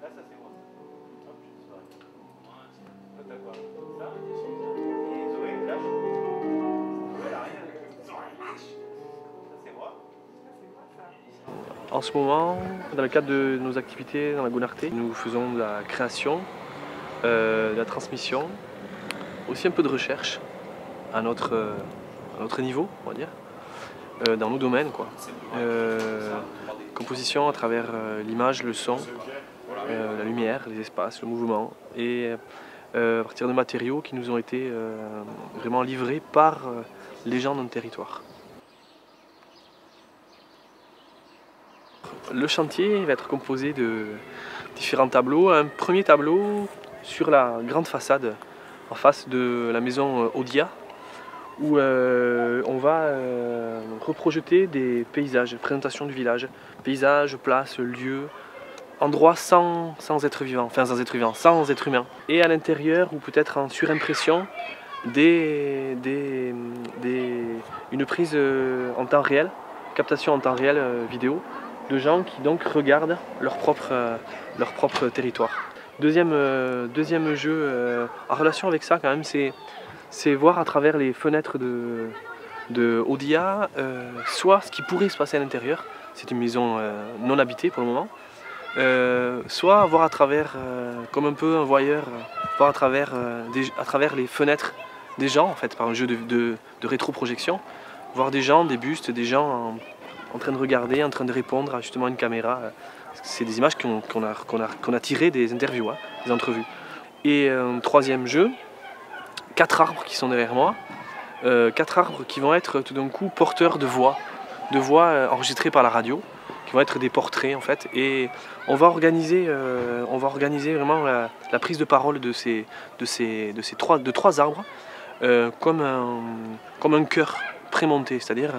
Là, ça c'est moi. Hop, je suis pareil. Toi, t'as quoi? Ça? Et Zoé, lâche. Zoé, elle a rien. Zoé, lâche. Ça c'est moi. En ce moment, dans le cadre de nos activités dans la Gonarté, nous faisons de la création, de la transmission, aussi un peu de recherche à notre niveau, on va dire, dans nos domaines, quoi. Composition à travers l'image, le son, la lumière, les espaces, le mouvement, et à partir de matériaux qui nous ont été vraiment livrés par les gens de notre territoire. Le chantier va être composé de différents tableaux. Un premier tableau sur la grande façade en face de la maison Audia, où on va reprojeter des paysages, présentation du village, paysages, places, lieux, endroits sans être vivant, enfin sans être vivant, sans être humain. Et à l'intérieur, ou peut-être en surimpression, une prise en temps réel, captation en temps réel vidéo, de gens qui donc regardent leur propre territoire. Deuxième jeu en relation avec ça quand même, c'est voir à travers les fenêtres de Audia soit ce qui pourrait se passer à l'intérieur, c'est une maison non habitée pour le moment, soit voir à travers, comme un peu un voyeur, voir à travers les fenêtres des gens, en fait, par un jeu de rétroprojection, voir des gens, des bustes, des gens en train de regarder, en train de répondre à justement une caméra. C'est des images qu'on a tirées des interviews, hein, des entrevues. Et un troisième jeu, 4 arbres qui sont derrière moi, 4 arbres qui vont être tout d'un coup porteurs de voix enregistrées par la radio, qui vont être des portraits en fait. Et on va organiser vraiment la prise de parole de trois arbres comme un chœur prémonté, c'est-à-dire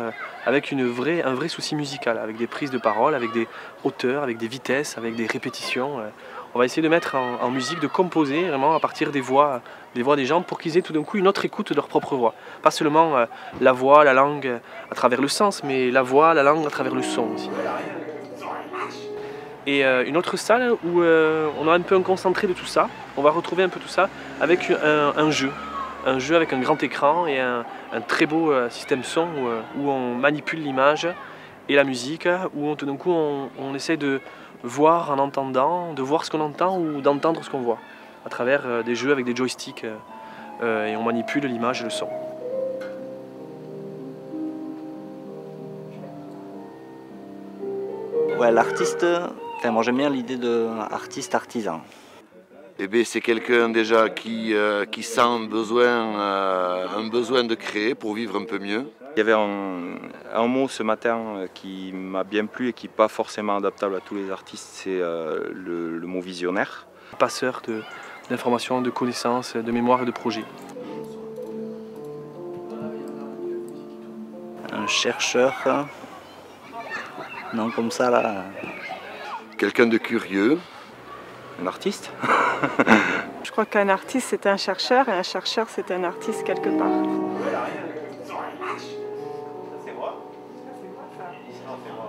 avec un vrai souci musical, avec des prises de parole, avec des hauteurs, avec des vitesses, avec des répétitions. On va essayer de mettre en musique, de composer vraiment à partir des voix des gens pour qu'ils aient tout d'un coup une autre écoute de leur propre voix. Pas seulement la voix, la langue à travers le sens, mais la voix, la langue à travers le son aussi. Et une autre salle où on a un peu un concentré de tout ça. On va retrouver un peu tout ça avec un jeu avec un grand écran et un très beau système son où on manipule l'image et la musique, où tout d'un coup on essaie de voir en entendant, de voir ce qu'on entend ou d'entendre ce qu'on voit, à travers des jeux avec des joysticks et on manipule l'image et le son. Ouais, l'artiste, moi j'aime bien l'idée d'artiste-artisan. Eh bien, c'est quelqu'un déjà qui sent un besoin de créer pour vivre un peu mieux. Il y avait un mot ce matin qui m'a bien plu et qui n'est pas forcément adaptable à tous les artistes, c'est le mot visionnaire. Passeur d'informations, de connaissances, de mémoire et de projets. Un chercheur, non comme ça là. Quelqu'un de curieux. Un artiste. Je crois qu'un artiste c'est un chercheur et un chercheur c'est un artiste quelque part. Ça c'est moi. Ça c'est moi ça. Non, c'est moi.